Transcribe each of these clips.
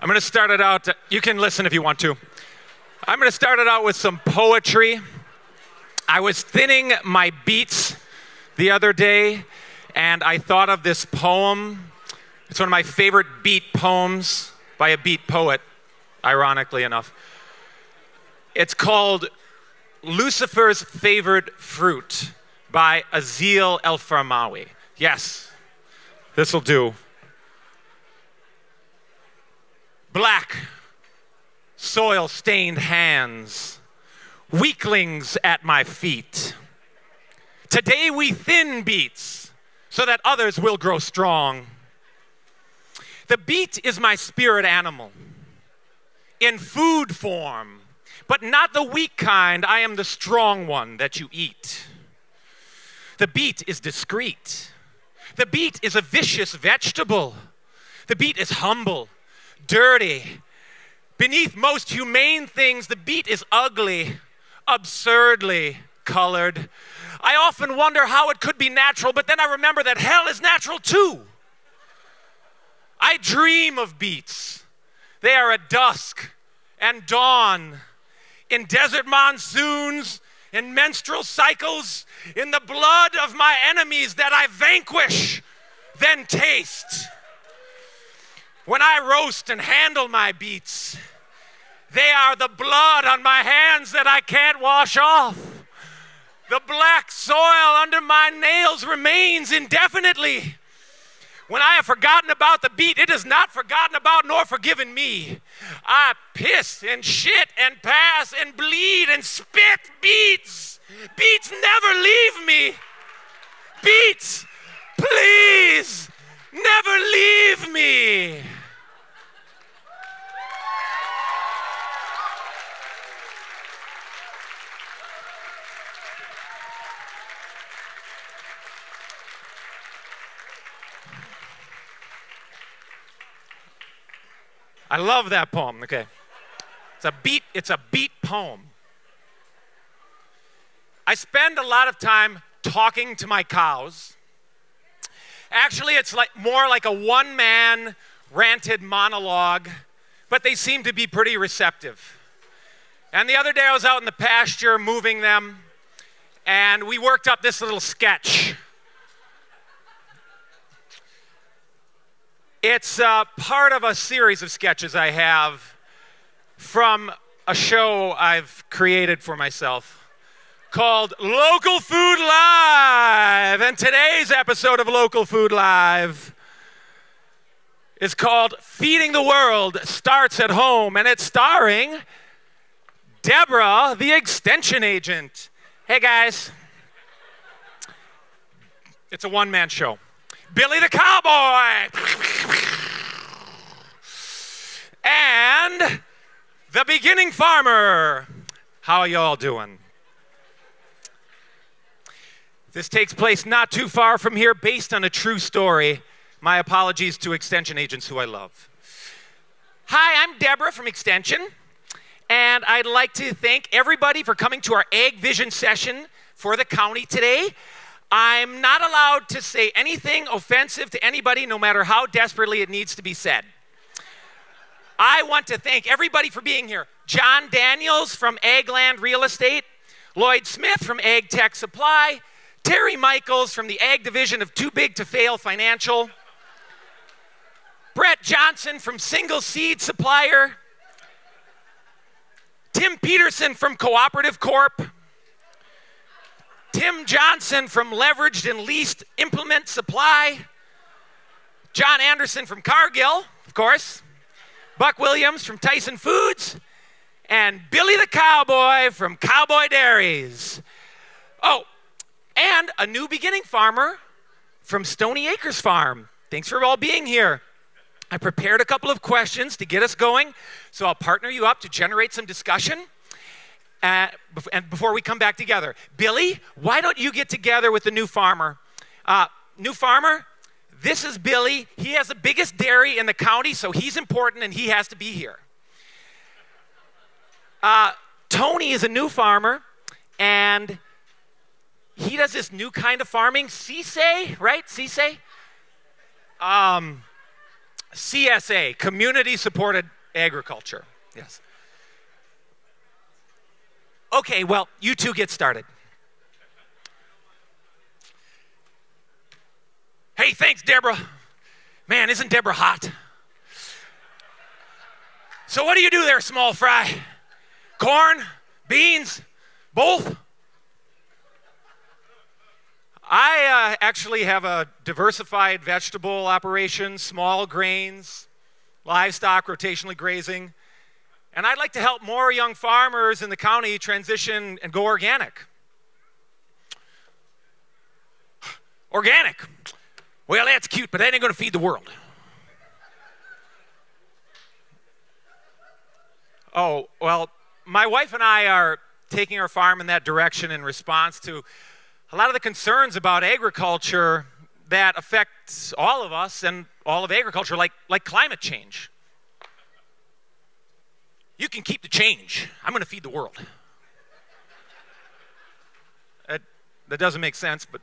I'm going to start it out. You can listen if you want to. I'm going to start it out with some poetry. I was thinning my beats the other day, and I thought of this poem. It's one of my favorite beat poems by a beat poet, ironically enough. It's called Lucifer's Favorite Fruit by Azil El-Farmawi. Yes, this'll do. Black, soil-stained hands, weaklings at my feet. Today we thin beats so that others will grow strong. The beet is my spirit animal in food form, but not the weak kind. I am the strong one that you eat. The beet is discreet. The beet is a vicious vegetable. The beet is humble, dirty. Beneath most humane things, the beet is ugly, absurdly colored. I often wonder how it could be natural, but then I remember that hell is natural too. I dream of beets. They are at dusk and dawn, in desert monsoons, in menstrual cycles, in the blood of my enemies that I vanquish, then taste. When I roast and handle my beets, they are the blood on my hands that I can't wash off. The black soil under my nails remains indefinitely. When I have forgotten about the beet, it is not forgotten about nor forgiven me. I piss and shit and pass and bleed and spit beets. Beets never leave me. Beets, please, never leave me. I love that poem. Okay. It's a beat poem. I spend a lot of time talking to my cows. Actually, it's more like a one-man ranted monologue, but they seem to be pretty receptive. And the other day I was out in the pasture moving them, and we worked up this little sketch. It's part of a series of sketches I have from a show I've created for myself called Local Food Live. And today's episode of Local Food Live is called Feeding the World Starts at Home, and it's starring Deborah, the extension agent. Hey, guys. It's a one-man show. Billy the cowboy. And the beginning farmer. How are y'all doing? This takes place not too far from here, based on a true story. My apologies to extension agents who I love. Hi, I'm Deborah from Extension, and I'd like to thank everybody for coming to our Ag Vision session for the county today. I'm not allowed to say anything offensive to anybody, no matter how desperately it needs to be said. I want to thank everybody for being here. John Daniels from Agland Real Estate, Lloyd Smith from Ag Tech Supply, Terry Michaels from the Ag Division of Too Big to Fail Financial, Brett Johnson from Single Seed Supplier, Tim Peterson from Cooperative Corp., Tim Johnson from Leveraged and Leased Implement Supply, John Anderson from Cargill, of course, Buck Williams from Tyson Foods, and Billy the Cowboy from Cowboy Dairies. Oh, and a new beginning farmer from Stony Acres Farm. Thanks for all being here. I prepared a couple of questions to get us going, so I'll partner you up to generate some discussion. And before we come back together, Billy, why don't you get together with the new farmer? New farmer, this is Billy. He has the biggest dairy in the county, so he's important and he has to be here. Tony is a new farmer, and he does this new kind of farming, Cisse, right? Cisse? CSA, Community Supported Agriculture. Yes. Okay, well, you two get started. Hey, thanks, Deborah. Man, isn't Deborah hot? So what do you do there, small fry? Corn? Beans? Both? I actually have a diversified vegetable operation, small grains, livestock, rotationally grazing, and I'd like to help more young farmers in the county transition and go organic. Organic? Well, that's cute, but that ain't going to feed the world. Oh, well, my wife and I are taking our farm in that direction in response to a lot of the concerns about agriculture that affect all of us and all of agriculture, like climate change. You can keep the change. I'm going to feed the world. That doesn't make sense, but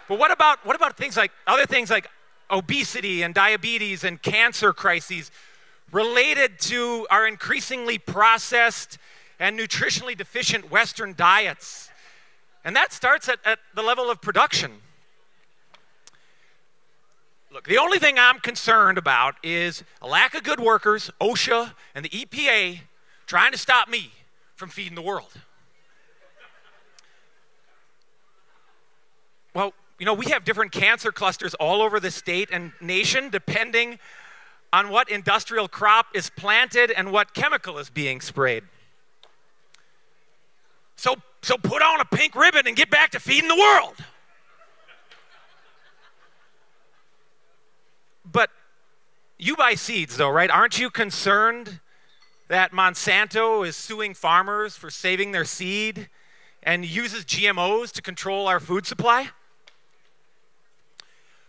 what about things like other things like obesity and diabetes and cancer crises related to our increasingly processed and nutritionally deficient Western diets? And that starts at the level of production. Look, the only thing I'm concerned about is a lack of good workers, OSHA, and the EPA trying to stop me from feeding the world. Well, you know, we have different cancer clusters all over the state and nation depending on what industrial crop is planted and what chemical is being sprayed. So put on a pink ribbon and get back to feeding the world. But you buy seeds though, right? Aren't you concerned that Monsanto is suing farmers for saving their seed and uses GMOs to control our food supply?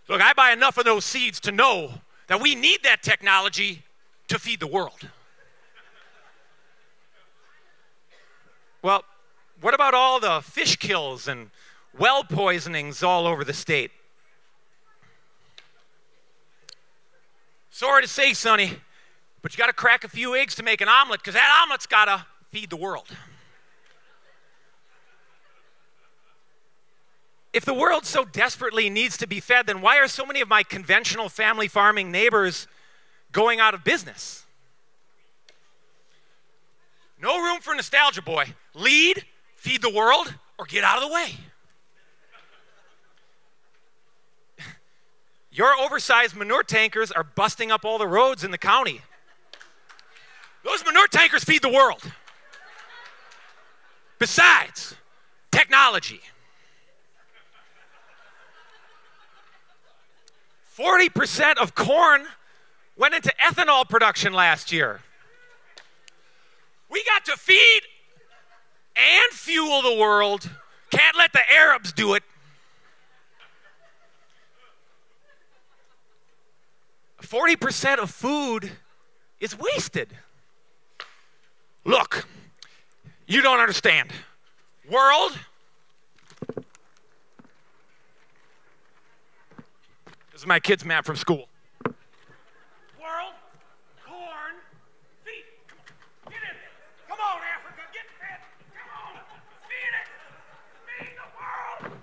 Look, I buy enough of those seeds to know that we need that technology to feed the world. Well, what about all the fish kills and well poisonings all over the state? Sorry to say, Sonny, but you got to crack a few eggs to make an omelet because that omelet's got to feed the world. If the world so desperately needs to be fed, then why are so many of my conventional family farming neighbors going out of business? No room for nostalgia, boy. Lead, feed the world, or get out of the way. Your oversized manure tankers are busting up all the roads in the county. Those manure tankers feed the world. Besides, technology. 40% of corn went into ethanol production last year. We got to feed and fuel the world. Can't let the Arabs do it. 40% of food is wasted. Look, you don't understand. World, this is my kid's map from school. World, corn, feed. Come on, get in there. Come on, Africa, get fed. Come on, feed it. Feed the world.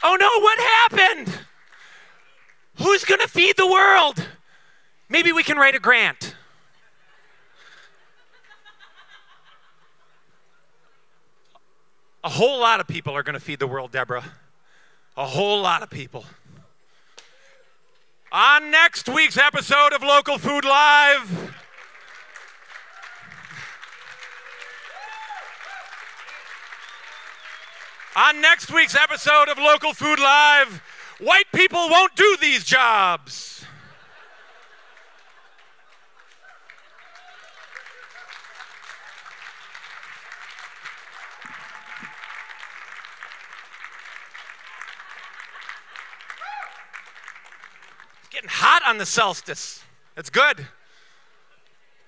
Oh no, what happened? Who's going to feed the world? Maybe we can write a grant. A whole lot of people are going to feed the world, Deborah. A whole lot of people. On next week's episode of Local Food Live, white people won't do these jobs. It's getting hot on the solstice. That's good.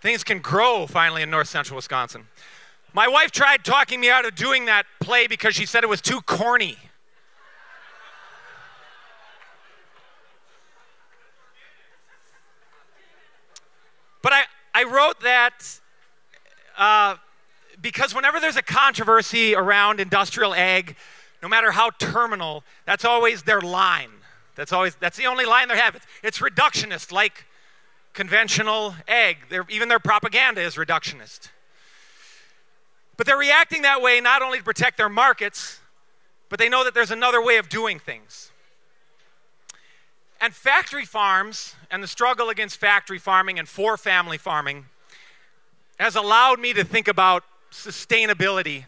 Things can grow finally in north central Wisconsin. My wife tried talking me out of doing that play because she said it was too corny. But I wrote that because whenever there's a controversy around industrial ag, no matter how terminal, that's always their line. That's the only line they have. It's reductionist, like conventional ag. Even their propaganda is reductionist. But they're reacting that way not only to protect their markets, but they know that there's another way of doing things. And factory farms and the struggle against factory farming and for family farming has allowed me to think about sustainability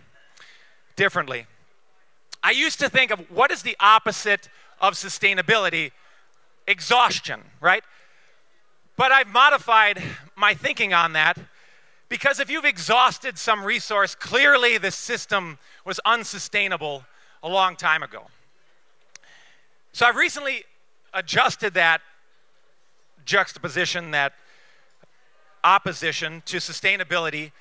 differently. I used to think of what is the opposite of sustainability? Exhaustion, right? But I've modified my thinking on that because if you've exhausted some resource, clearly the system was unsustainable a long time ago. So I've recently adjusted that juxtaposition, that opposition to sustainability,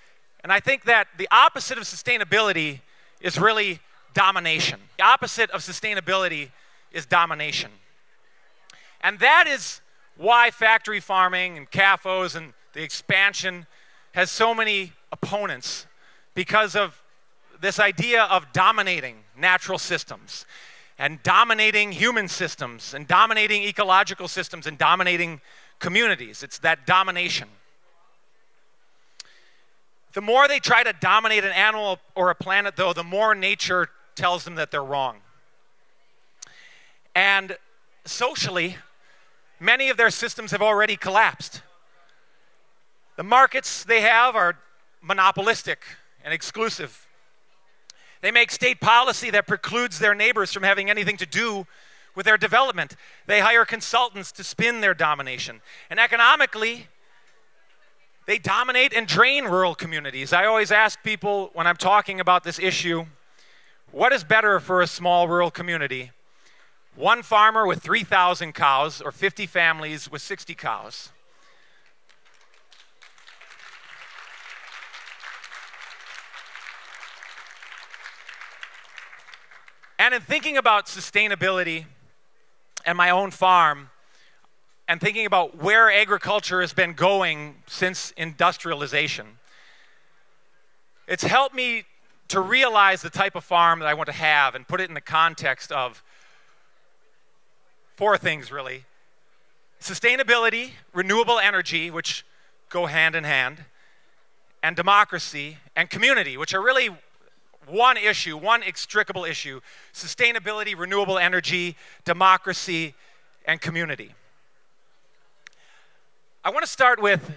and I think that the opposite of sustainability is really domination. The opposite of sustainability is domination. And that is why factory farming and CAFOs and the expansion has so many opponents, because of this idea of dominating natural systems and dominating human systems and dominating ecological systems and dominating communities. It's that domination. The more they try to dominate an animal or a planet, though, the more nature tells them that they're wrong. And socially, many of their systems have already collapsed. The markets they have are monopolistic and exclusive. They make state policy that precludes their neighbors from having anything to do with their development. They hire consultants to spin their domination. And economically, they dominate and drain rural communities. I always ask people when I'm talking about this issue, what is better for a small rural community? One farmer with 3,000 cows or 50 families with 60 cows? And in thinking about sustainability and my own farm, and thinking about where agriculture has been going since industrialization, it's helped me to realize the type of farm that I want to have and put it in the context of four things, really. Sustainability, renewable energy, which go hand in hand, and democracy and community, which are really one issue, one inextricable issue. Sustainability, renewable energy, democracy, and community. I want to start with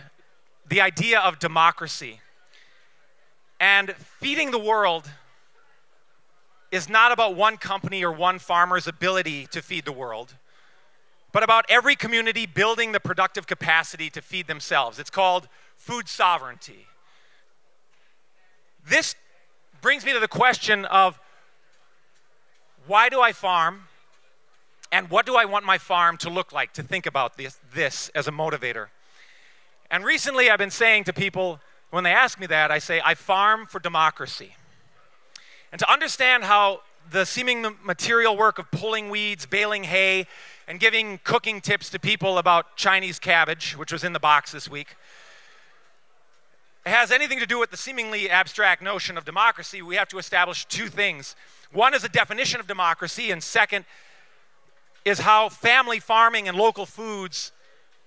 the idea of democracy. And feeding the world is not about one company or one farmer's ability to feed the world, but about every community building the productive capacity to feed themselves. It's called food sovereignty. This brings me to the question of why do I farm and what do I want my farm to look like, to think about this as a motivator. And recently I've been saying to people, when they ask me that, I say, I farm for democracy. And to understand how the seeming material work of pulling weeds, baling hay, and giving cooking tips to people about Chinese cabbage, which was in the box this week, has anything to do with the seemingly abstract notion of democracy, we have to establish two things. One is a definition of democracy, and second is how family farming and local foods,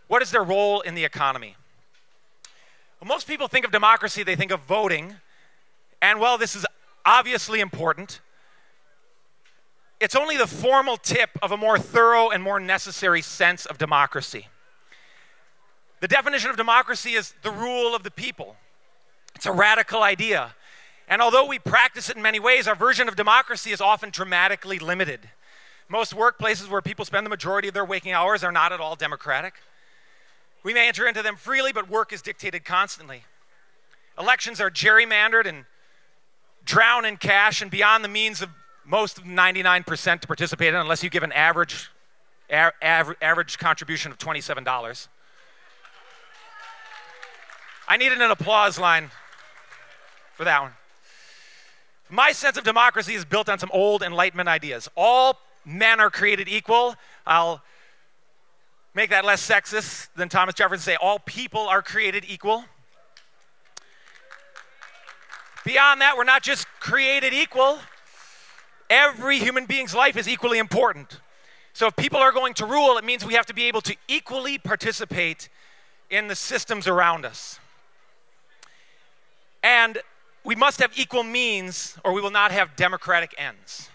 what is their role in the economy? When most people think of democracy, they think of voting, and while this is obviously important, it's only the formal tip of a more thorough and more necessary sense of democracy. The definition of democracy is the rule of the people. It's a radical idea. And although we practice it in many ways, our version of democracy is often dramatically limited. Most workplaces where people spend the majority of their waking hours are not at all democratic. We may enter into them freely, but work is dictated constantly. Elections are gerrymandered and drown in cash and beyond the means of most of 99% to participate in, unless you give an average contribution of $27. I needed an applause line for that one. My sense of democracy is built on some old Enlightenment ideas. All men are created equal. I'll make that less sexist than Thomas Jefferson say all people are created equal. Beyond that, we're not just created equal. Every human being's life is equally important. So if people are going to rule, it means we have to be able to equally participate in the systems around us. And we must have equal means or we will not have democratic ends.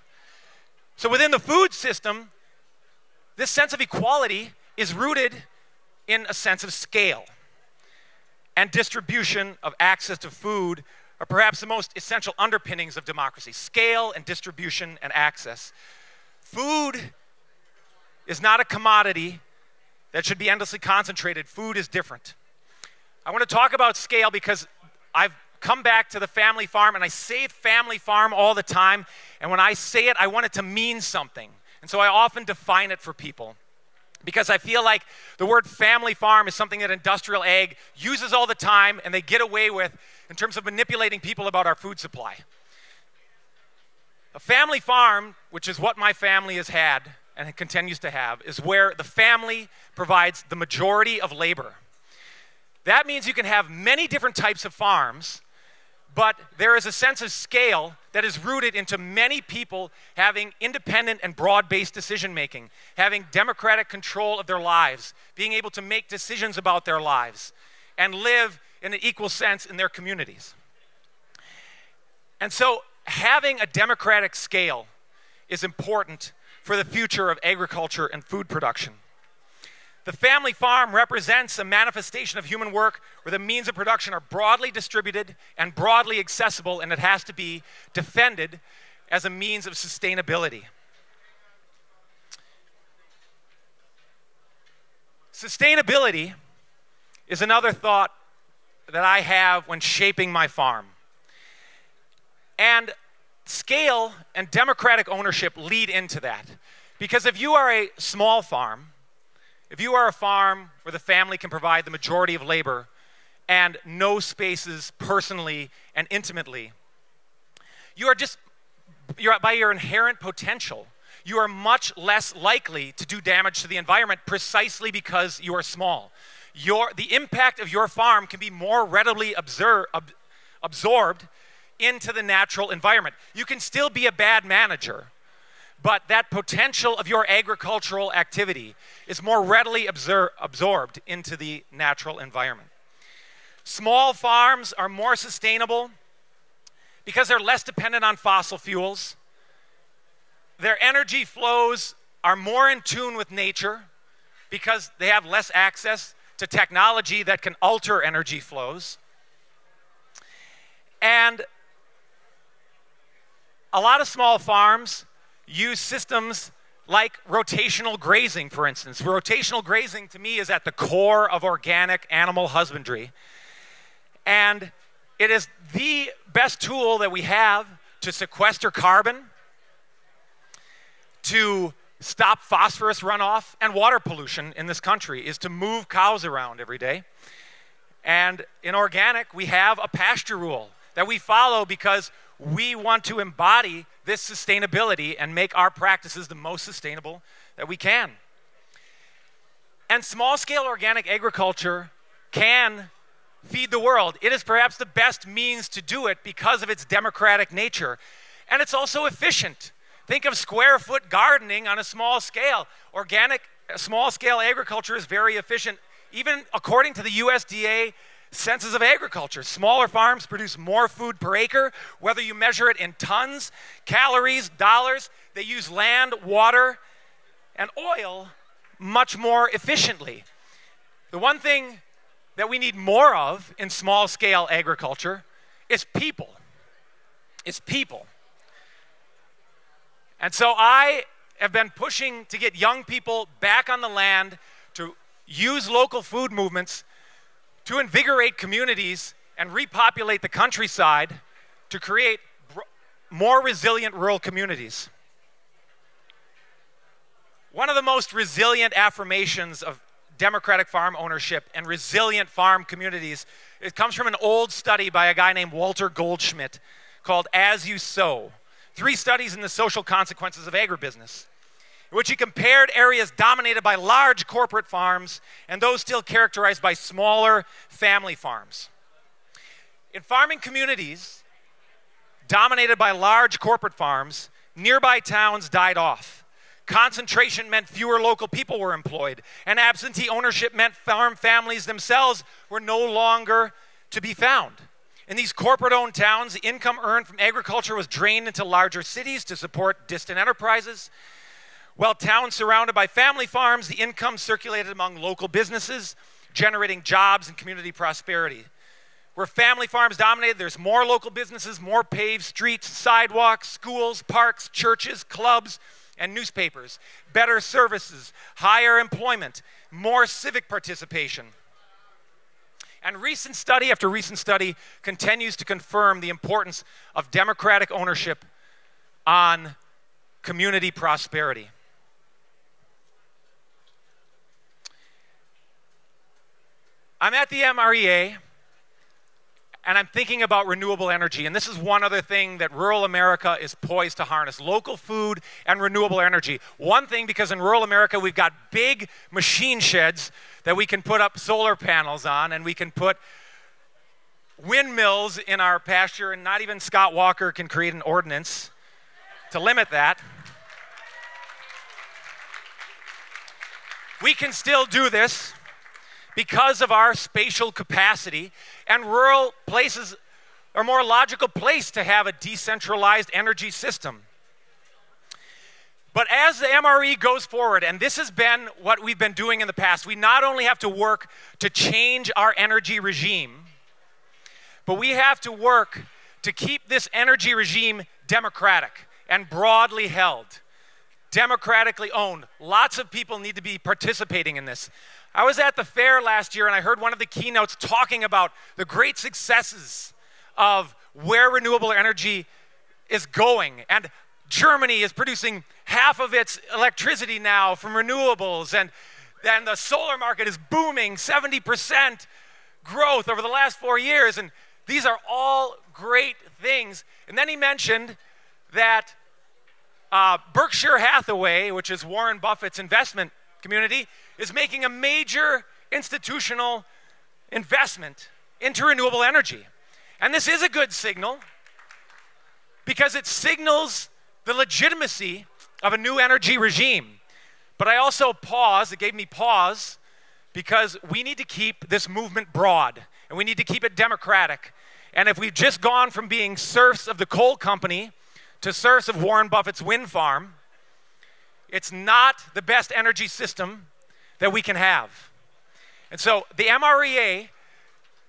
So within the food system, this sense of equality is rooted in a sense of scale. And distribution of access to food are perhaps the most essential underpinnings of democracy. Scale and distribution and access. Food is not a commodity that should be endlessly concentrated. Food is different. I want to talk about scale because I've come back to the family farm, and I say family farm all the time, and when I say it, I want it to mean something. And so I often define it for people because I feel like the word family farm is something that industrial ag uses all the time and they get away with in terms of manipulating people about our food supply. A family farm, which is what my family has had and it continues to have, is where the family provides the majority of labor. That means you can have many different types of farms, but there is a sense of scale that is rooted into many people having independent and broad-based decision-making, having democratic control of their lives, being able to make decisions about their lives, and live in an equal sense in their communities. And so having a democratic scale is important for the future of agriculture and food production. The family farm represents a manifestation of human work where the means of production are broadly distributed and broadly accessible, and it has to be defended as a means of sustainability. Sustainability is another thought that I have when shaping my farm. And scale and democratic ownership lead into that. Because if you are a small farm, if you are a farm where the family can provide the majority of labor and no spaces personally and intimately, you're by your inherent potential, you are much less likely to do damage to the environment precisely because you are small. The impact of your farm can be more readily absorbed into the natural environment. You can still be a bad manager, but that potential of your agricultural activity is more readily absorbed into the natural environment. Small farms are more sustainable because they're less dependent on fossil fuels. Their energy flows are more in tune with nature because they have less access to technology that can alter energy flows. And a lot of small farms use systems like rotational grazing, for instance. Rotational grazing, to me, is at the core of organic animal husbandry. And it is the best tool that we have to sequester carbon, to stop phosphorus runoff and water pollution in this country, is to move cows around every day. And in organic, we have a pasture rule that we follow because we want to embody this sustainability and make our practices the most sustainable that we can. And small-scale organic agriculture can feed the world. It is perhaps the best means to do it because of its democratic nature. And it's also efficient. Think of square-foot gardening on a small scale. Organic, small-scale agriculture is very efficient. Even according to the USDA Census of Agriculture, smaller farms produce more food per acre, whether you measure it in tons, calories, dollars. They use land, water, and oil much more efficiently. The one thing that we need more of in small-scale agriculture is people. It's people. And so I have been pushing to get young people back on the land, to use local food movements to invigorate communities and repopulate the countryside to create more resilient rural communities. One of the most resilient affirmations of democratic farm ownership and resilient farm communities, it comes from an old study by a guy named Walter Goldschmidt called As You Sow, 3 studies in the social consequences of agribusiness, in which he compared areas dominated by large corporate farms and those still characterized by smaller family farms. In farming communities dominated by large corporate farms, nearby towns died off. Concentration meant fewer local people were employed, and absentee ownership meant farm families themselves were no longer to be found. In these corporate-owned towns, the income earned from agriculture was drained into larger cities to support distant enterprises. While towns surrounded by family farms, the income circulated among local businesses, generating jobs and community prosperity. Where family farms dominated, there's more local businesses, more paved streets, sidewalks, schools, parks, churches, clubs, and newspapers, better services, higher employment, more civic participation. And recent study after recent study continues to confirm the importance of democratic ownership on community prosperity. I'm at the MREA, and I'm thinking about renewable energy, and this is one other thing that rural America is poised to harness: local food and renewable energy. One thing, because in rural America we've got big machine sheds that we can put up solar panels on, and we can put windmills in our pasture, and not even Scott Walker can create an ordinance to limit that. We can still do this because of our spatial capacity, and rural places are a more logical place to have a decentralized energy system. But as the MRE goes forward, and this has been what we've been doing in the past, we not only have to work to change our energy regime, but we have to work to keep this energy regime democratic and broadly held, democratically owned. Lots of people need to be participating in this. I was at the fair last year, and I heard one of the keynotes talking about the great successes of where renewable energy is going. And Germany is producing half of its electricity now from renewables, and the solar market is booming, 70% growth over the last 4 years. And these are all great things. And then he mentioned that Berkshire Hathaway, which is Warren Buffett's investment community, is making a major institutional investment into renewable energy. And this is a good signal because it signals the legitimacy of a new energy regime. But I also pause, it gave me pause, because we need to keep this movement broad and we need to keep it democratic. And if we've just gone from being serfs of the coal company to serfs of Warren Buffett's wind farm, it's not the best energy system that we can have. And so the MREA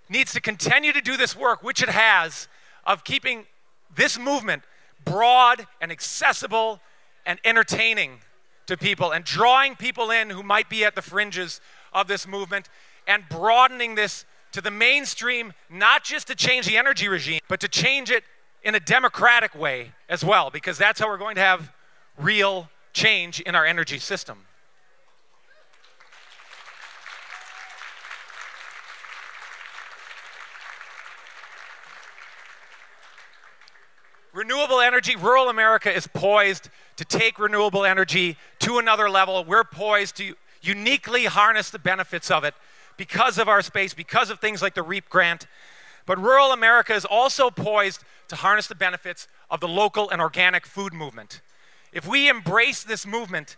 needs to continue to do this work, which it has, of keeping this movement broad and accessible and entertaining to people, and drawing people in who might be at the fringes of this movement, and broadening this to the mainstream, not just to change the energy regime, but to change it in a democratic way as well, because that's how we're going to have real change in our energy system. Renewable energy, rural America is poised to take renewable energy to another level. We're poised to uniquely harness the benefits of it because of our space, because of things like the REAP grant. But rural America is also poised to harness the benefits of the local and organic food movement. If we embrace this movement,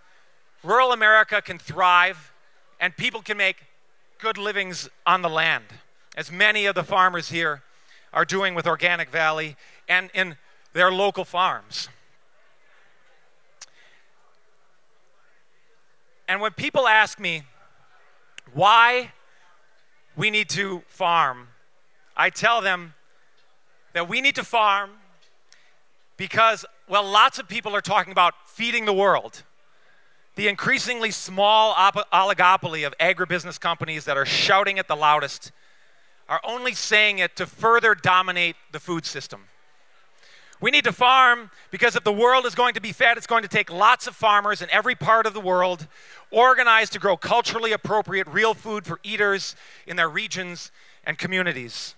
rural America can thrive and people can make good livings on the land, as many of the farmers here are doing with Organic Valley and in their local farms. And when people ask me why we need to farm, I tell them that we need to farm because, well, lots of people are talking about feeding the world. The increasingly small oligopoly of agribusiness companies that are shouting it the loudest are only saying it to further dominate the food system. We need to farm because if the world is going to be fed, it's going to take lots of farmers in every part of the world organized to grow culturally appropriate real food for eaters in their regions and communities.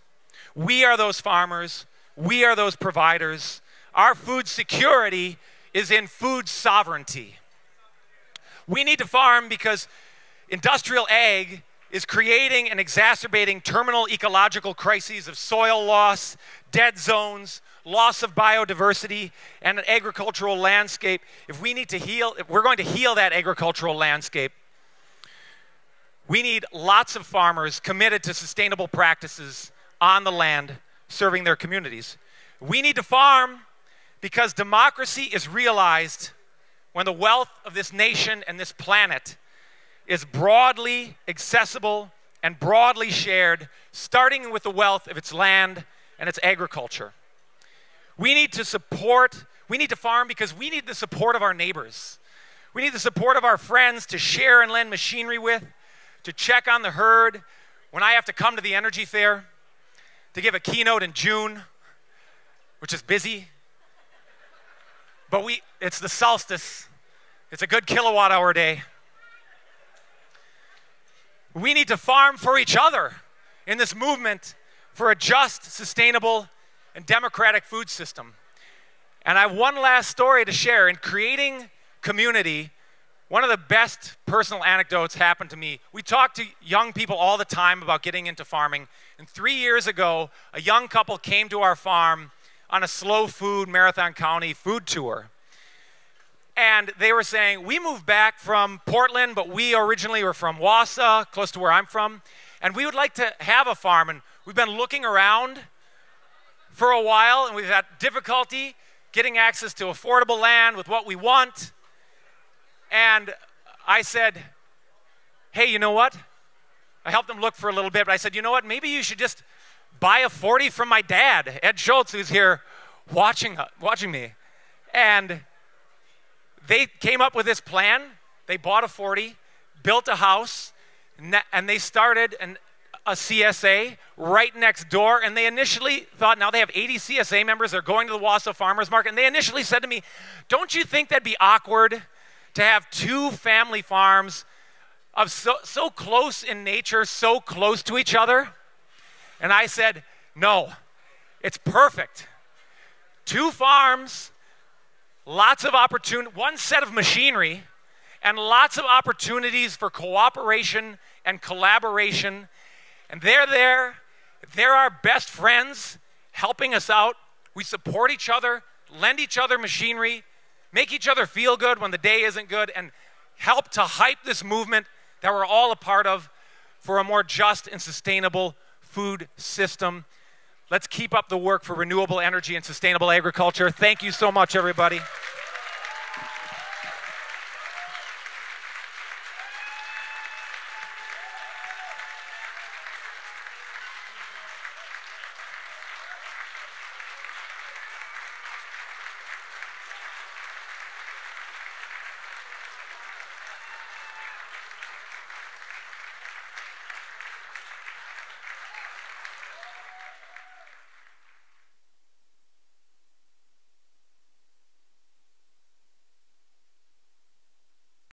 We are those farmers. We are those providers. Our food security is in food sovereignty. We need to farm because industrial ag is creating and exacerbating terminal ecological crises of soil loss, dead zones, loss of biodiversity, and an agricultural landscape. If we're going to heal that agricultural landscape, we need lots of farmers committed to sustainable practices on the land, serving their communities. We need to farm because democracy is realized when the wealth of this nation and this planet is broadly accessible and broadly shared, starting with the wealth of its land and its agriculture. We need to farm because we need the support of our neighbors. We need the support of our friends to share and lend machinery with, to check on the herd when I have to come to the energy fair, to give a keynote in June, which is busy. But it's the solstice. It's a good kilowatt hour day. We need to farm for each other in this movement for a just, sustainable, and democratic food system. And I have one last story to share. In creating community, one of the best personal anecdotes happened to me. We talk to young people all the time about getting into farming. And 3 years ago, a young couple came to our farm on a slow food Marathon County food tour. And they were saying, we moved back from Portland, but we originally were from Wausau, close to where I'm from. And we would like to have a farm. And we've been looking around for a while, and we've had difficulty getting access to affordable land with what we want. And I said, hey, you know what? I helped them look for a little bit, but I said, you know what? Maybe you should just buy a 40 from my dad, Ed Schultz, who's here watching me. And they came up with this plan. They bought a 40, built a house, and they started a CSA right next door. And they initially thought, now they have 80 CSA members. They're going to the Wausau Farmers Market. And they initially said to me, don't you think that'd be awkward to have two family farms of so close in nature, so close to each other? And I said, no, it's perfect. Two farms, lots of opportunity, one set of machinery, and lots of opportunities for cooperation and collaboration. And they're there. They're our best friends helping us out. We support each other, lend each other machinery, make each other feel good when the day isn't good, and help to hype this movement that we're all a part of for a more just and sustainable food system. Let's keep up the work for renewable energy and sustainable agriculture. Thank you so much, everybody.